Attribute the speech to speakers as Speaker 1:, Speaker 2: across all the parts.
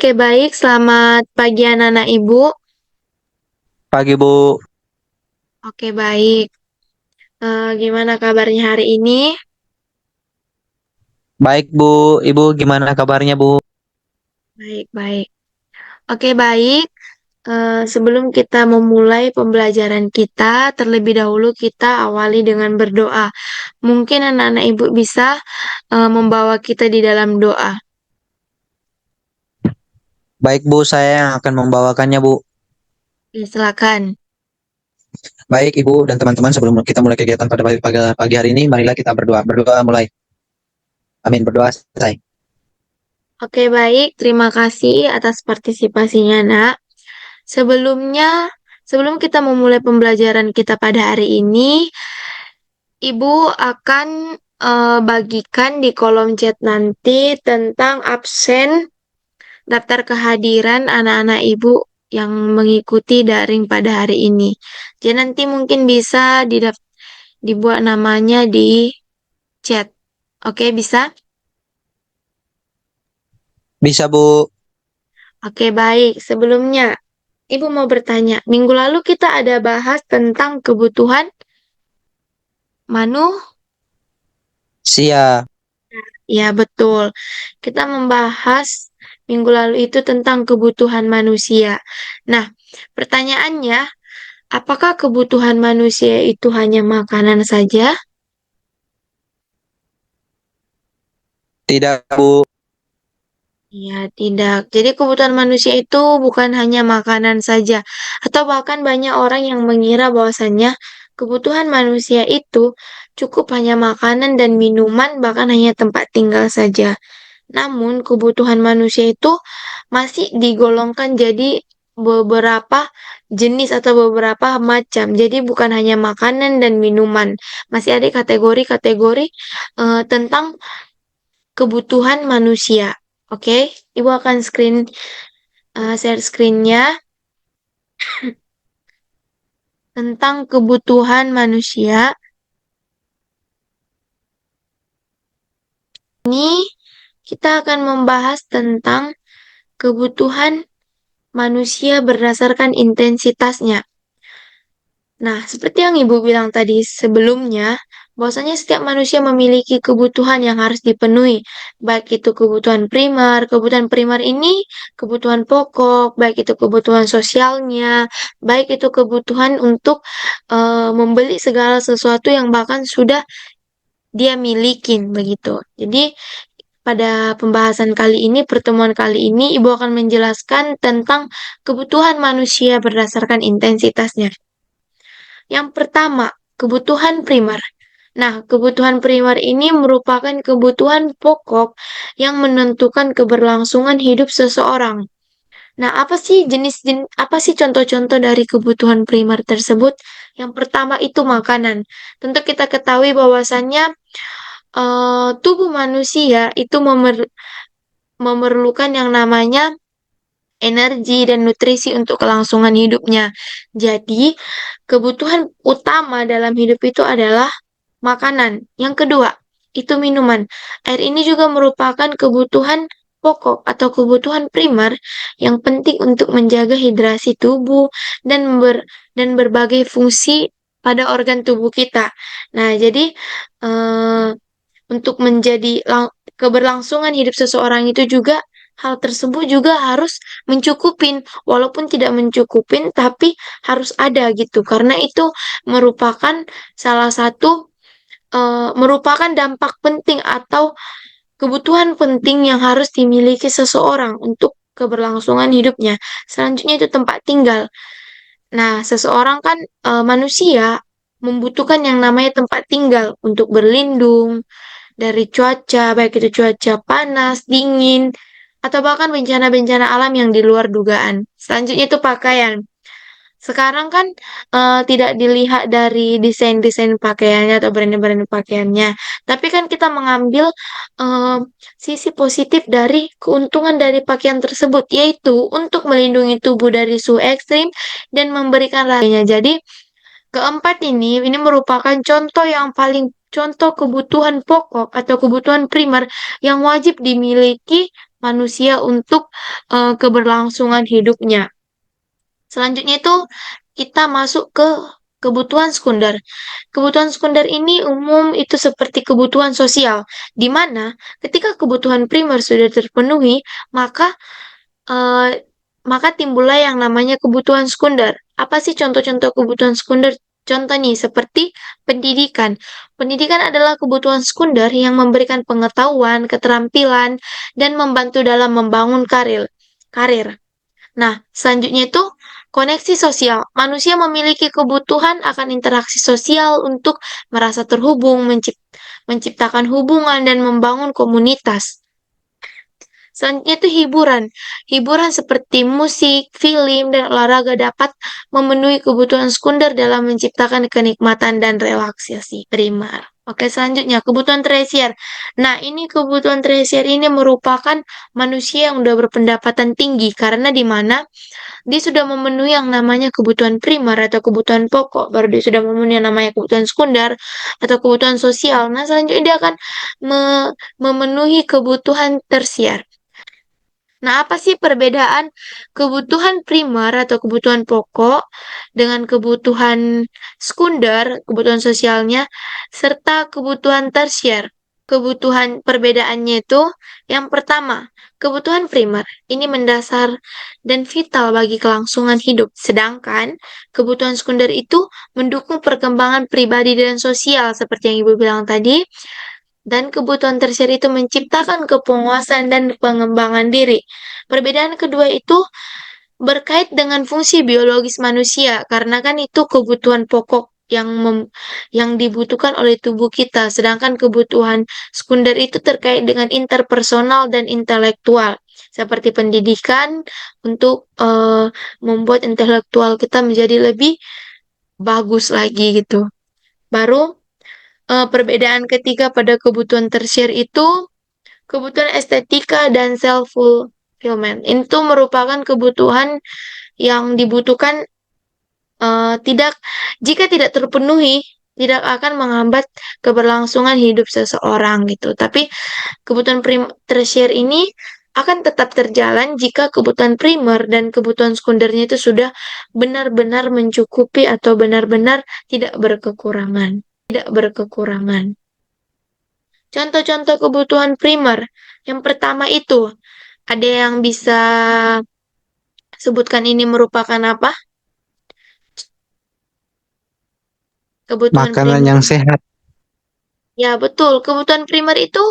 Speaker 1: Oke, baik. Selamat pagi anak-anak ibu.
Speaker 2: Pagi Bu,
Speaker 1: Oke, baik. Gimana kabarnya hari ini?
Speaker 2: baik Bu, Ibu gimana kabarnya Bu?
Speaker 1: Baik, baik. Oke, baik. Sebelum kita memulai pembelajaran kita, terlebih dahulu kita awali dengan berdoa. Mungkin anak-anak ibu bisa membawa kita di dalam doa.
Speaker 2: Baik Bu, saya yang akan membawakannya Bu.
Speaker 1: Ya, silakan.
Speaker 2: Baik Ibu dan teman-teman, sebelum kita mulai kegiatan pada pagi hari ini, marilah kita berdoa. Berdoa mulai. Amin, berdoa selesai.
Speaker 1: Oke, baik. Terima kasih atas partisipasinya, Nak. Sebelumnya, sebelum kita memulai pembelajaran kita pada hari ini, Ibu akan bagikan di kolom chat nanti tentang absen daftar kehadiran anak-anak Ibu yang mengikuti daring pada hari ini. Jadi nanti mungkin bisa dibuat namanya di chat. Oke, bisa?
Speaker 2: Bisa Bu,
Speaker 1: Oke, baik. Sebelumnya, Ibu mau bertanya, minggu lalu kita ada bahas tentang kebutuhan manu.
Speaker 2: siap.
Speaker 1: Ya, betul. Kita membahas minggu lalu itu tentang kebutuhan manusia. Nah, pertanyaannya, apakah kebutuhan manusia itu hanya makanan saja?
Speaker 2: Tidak Bu,
Speaker 1: Ya, tidak. Jadi kebutuhan manusia itu bukan hanya makanan saja. Atau bahkan banyak orang yang mengira bahwasannya kebutuhan manusia itu cukup hanya makanan dan minuman, bahkan hanya tempat tinggal saja. Namun, kebutuhan manusia itu masih digolongkan jadi beberapa jenis atau beberapa macam. Jadi, bukan hanya makanan dan minuman. Masih ada kategori-kategori tentang kebutuhan manusia. Oke, Ibu akan share screen-nya tentang kebutuhan manusia. Ini kita akan membahas tentang kebutuhan manusia berdasarkan intensitasnya. Nah, seperti yang Ibu bilang tadi sebelumnya, bahwasanya setiap manusia memiliki kebutuhan yang harus dipenuhi, baik itu kebutuhan primer. Kebutuhan primer ini kebutuhan pokok, baik itu kebutuhan sosialnya, baik itu kebutuhan untuk membeli segala sesuatu yang bahkan sudah dia milikin begitu. Jadi, pada pembahasan kali ini, pertemuan kali ini, Ibu akan menjelaskan tentang kebutuhan manusia berdasarkan intensitasnya. Yang pertama, kebutuhan primer. Nah, kebutuhan primer ini merupakan kebutuhan pokok yang menentukan keberlangsungan hidup seseorang. Nah, apa sih contoh-contoh dari kebutuhan primer tersebut? Yang pertama itu makanan. Tentu kita ketahui bahwasannya tubuh manusia itu memerlukan yang namanya energi dan nutrisi untuk kelangsungan hidupnya. Jadi, kebutuhan utama dalam hidup itu adalah makanan. Yang kedua, itu minuman. Air ini juga merupakan kebutuhan pokok atau kebutuhan primer yang penting untuk menjaga hidrasi tubuh dan berbagai fungsi pada organ tubuh kita. Nah, jadi eh, untuk keberlangsungan hidup seseorang itu juga hal tersebut juga harus mencukupin, walaupun tidak mencukupin, tapi harus ada gitu, karena itu merupakan salah satu merupakan dampak penting atau kebutuhan penting yang harus dimiliki seseorang untuk keberlangsungan hidupnya. Selanjutnya itu tempat tinggal. Nah, seseorang kan manusia membutuhkan yang namanya tempat tinggal untuk berlindung dari cuaca, baik itu cuaca panas, dingin, atau bahkan bencana-bencana alam yang di luar dugaan. Selanjutnya itu pakaian. Sekarang kan tidak dilihat dari desain-desain pakaiannya atau brand-brand pakaiannya, tapi kan kita mengambil eh, sisi positif dari keuntungan dari pakaian tersebut, yaitu untuk melindungi tubuh dari suhu ekstrim dan memberikan lainnya. Jadi keempat ini merupakan contoh kebutuhan pokok atau kebutuhan primer yang wajib dimiliki manusia untuk keberlangsungan hidupnya. Selanjutnya itu kita masuk ke kebutuhan sekunder. Kebutuhan sekunder ini umum itu seperti kebutuhan sosial, di mana ketika kebutuhan primer sudah terpenuhi, maka eh, maka timbullah yang namanya kebutuhan sekunder. Apa sih contoh-contoh kebutuhan sekunder? Contoh nih, seperti pendidikan. Pendidikan adalah kebutuhan sekunder yang memberikan pengetahuan, keterampilan, dan membantu dalam membangun karir. Karir. Nah, selanjutnya itu koneksi sosial. Manusia memiliki kebutuhan akan interaksi sosial untuk merasa terhubung, menciptakan hubungan, dan membangun komunitas. Selanjutnya itu hiburan. Hiburan seperti musik, film, dan olahraga dapat memenuhi kebutuhan sekunder dalam menciptakan kenikmatan dan relaksasi primer. Oke, selanjutnya kebutuhan tersier. Nah, ini kebutuhan tersier ini merupakan manusia yang udah berpendapatan tinggi karena di mana dia sudah memenuhi yang namanya kebutuhan primer atau kebutuhan pokok, baru dia sudah memenuhi yang namanya kebutuhan sekunder atau kebutuhan sosial. Nah, selanjutnya dia akan memenuhi kebutuhan tersier. Nah, apa sih perbedaan kebutuhan primer atau kebutuhan pokok dengan kebutuhan sekunder, kebutuhan sosialnya, serta kebutuhan tersier? Kebutuhan perbedaannya itu yang pertama, kebutuhan primer ini mendasar dan vital bagi kelangsungan hidup, sedangkan kebutuhan sekunder itu mendukung perkembangan pribadi dan sosial seperti yang Ibu bilang tadi, dan kebutuhan tersier itu menciptakan kepuasan dan pengembangan diri. Perbedaan kedua itu berkait dengan fungsi biologis manusia, karena kan itu kebutuhan pokok yang dibutuhkan oleh tubuh kita, sedangkan kebutuhan sekunder itu terkait dengan interpersonal dan intelektual, seperti pendidikan untuk membuat intelektual kita menjadi lebih bagus lagi gitu. Baru perbedaan ketiga pada kebutuhan tersier itu kebutuhan estetika dan self-fulfillment. Itu merupakan kebutuhan yang dibutuhkan tidak jika tidak terpenuhi tidak akan menghambat keberlangsungan hidup seseorang gitu. Tapi kebutuhan tersier ini akan tetap terjalan jika kebutuhan primer dan kebutuhan sekundernya itu sudah benar-benar mencukupi atau benar-benar tidak berkekurangan. Tidak berkekurangan. Contoh-contoh kebutuhan primer. Yang pertama itu, ada yang bisa sebutkan ini merupakan apa? Kebutuhan
Speaker 2: Makanan
Speaker 1: primer.
Speaker 2: yang sehat.
Speaker 1: Ya, betul. Kebutuhan primer itu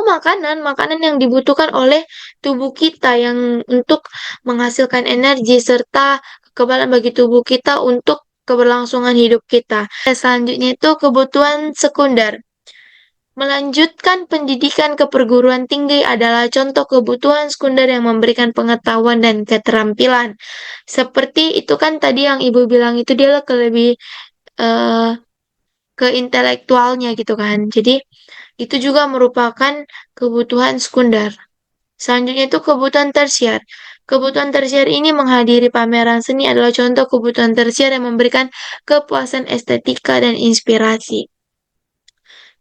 Speaker 1: makanan, makanan yang dibutuhkan oleh tubuh kita yang untuk menghasilkan energi serta kekebalan bagi tubuh kita untuk keberlangsungan hidup kita. Selanjutnya itu kebutuhan sekunder. Melanjutkan pendidikan ke perguruan tinggi adalah contoh kebutuhan sekunder yang memberikan pengetahuan dan keterampilan. Seperti itu kan tadi yang Ibu bilang itu dia lebih eh, ke intelektualnya gitu kan. Jadi itu juga merupakan kebutuhan sekunder. Selanjutnya itu kebutuhan tersier. Kebutuhan tersier ini menghadiri pameran seni adalah contoh kebutuhan tersier yang memberikan kepuasan estetika dan inspirasi.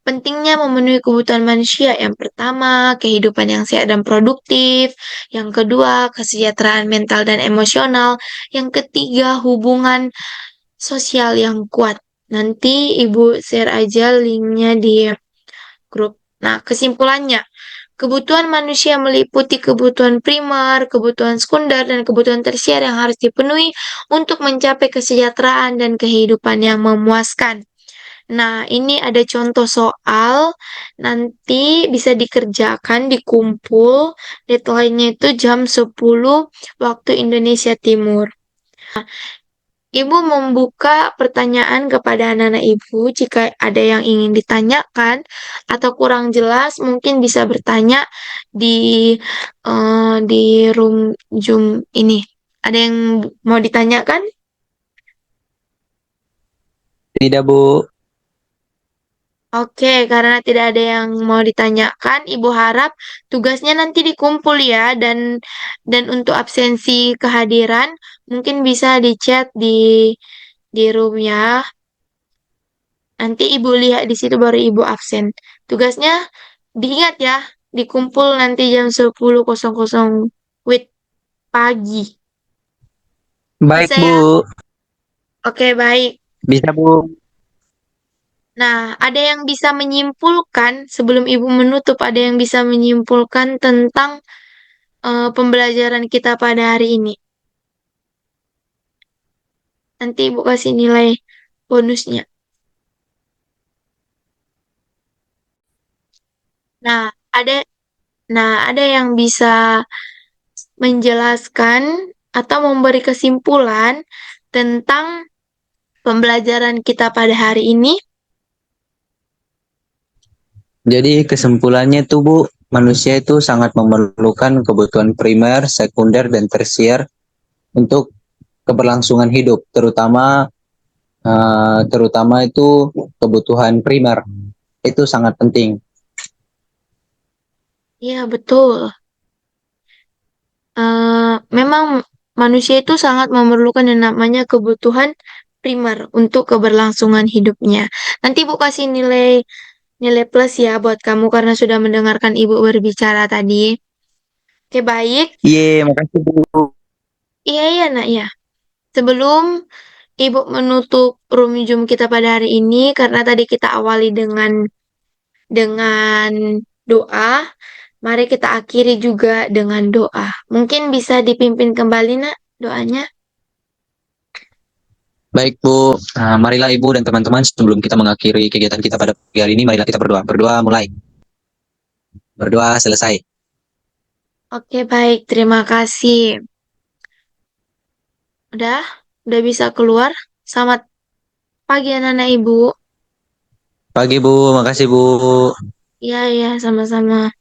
Speaker 1: Pentingnya memenuhi kebutuhan manusia. Yang pertama, kehidupan yang sehat dan produktif. Yang kedua, kesejahteraan mental dan emosional. Yang ketiga, hubungan sosial yang kuat. Nanti Ibu share aja linknya di grup. Nah, kesimpulannya, kebutuhan manusia meliputi kebutuhan primer, kebutuhan sekunder, dan kebutuhan tersier yang harus dipenuhi untuk mencapai kesejahteraan dan kehidupan yang memuaskan. Nah, ini ada contoh soal, nanti bisa dikerjakan, dikumpul, deadline-nya itu jam 10 waktu Indonesia Timur. Ibu membuka pertanyaan kepada anak-anak Ibu jika ada yang ingin ditanyakan atau kurang jelas mungkin bisa bertanya di di room Zoom ini. Ada yang mau ditanyakan?
Speaker 2: Tidak, Bu.
Speaker 1: Oke, karena tidak ada yang mau ditanyakan, Ibu harap tugasnya nanti dikumpul ya dan untuk absensi kehadiran mungkin bisa di-chat di room ya. Nanti Ibu lihat di situ baru Ibu absen. Tugasnya diingat ya, dikumpul nanti jam 10.00 WIB pagi.
Speaker 2: Baik,
Speaker 1: Bisa ya?
Speaker 2: Bu.
Speaker 1: Oke, baik.
Speaker 2: Bisa, Bu.
Speaker 1: Nah, ada yang bisa menyimpulkan sebelum Ibu menutup, ada yang bisa menyimpulkan tentang pembelajaran kita pada hari ini. Nanti Ibu kasih nilai bonusnya. Nah, ada ada yang bisa menjelaskan atau memberi kesimpulan tentang pembelajaran kita pada hari ini.
Speaker 2: Jadi kesimpulannya tuh Bu, manusia itu sangat memerlukan kebutuhan primer, sekunder, dan tersier untuk keberlangsungan hidup, terutama itu kebutuhan primer itu sangat penting.
Speaker 1: Iya, betul. Memang manusia itu sangat memerlukan yang namanya kebutuhan primer untuk keberlangsungan hidupnya. Nanti Ibu kasih nilai nilai plus ya buat kamu karena sudah mendengarkan Ibu berbicara tadi. Oke, baik.
Speaker 2: Iya, makasih Bu.
Speaker 1: Iya, iya, nak ya. Sebelum Ibu menutup room Zoom kita pada hari ini, karena tadi kita awali dengan doa, mari kita akhiri juga dengan doa. Mungkin bisa dipimpin kembali, nak, doanya.
Speaker 2: Baik Bu, nah, marilah Ibu dan teman-teman sebelum kita mengakhiri kegiatan kita pada pagi hari ini, marilah kita berdoa. Berdoa mulai. Berdoa selesai.
Speaker 1: Oke, baik. Terima kasih. Udah, udah bisa keluar. Selamat pagi, anak-anak Ibu.
Speaker 2: Pagi Bu, makasih Bu.
Speaker 1: Iya, iya, sama-sama.